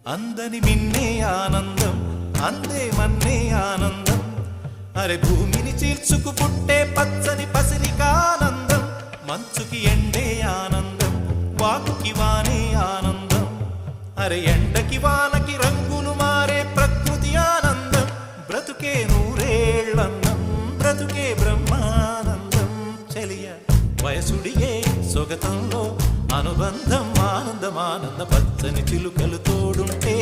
అందని మిన్నే ఆనందం అందే మన్నే ఆనందం అరే భూమిని చీల్చుకు పుట్టే పచ్చని పసిరికానందం మంచుకి ఎండే ఆనందం వాకుకి వానే ఆనందం అరే ఎండకి వానకి రంగులు మారే ప్రకృతి ఆనందం బ్రతుకే నూరేళ్ళన్నం బ్రతుకే బ్రహ్మానందం చెలియ వయసుడిగే సొగతంలో అనుబంధం ఆనందమానంద పచ్చని చిలుకలు తోడుంటే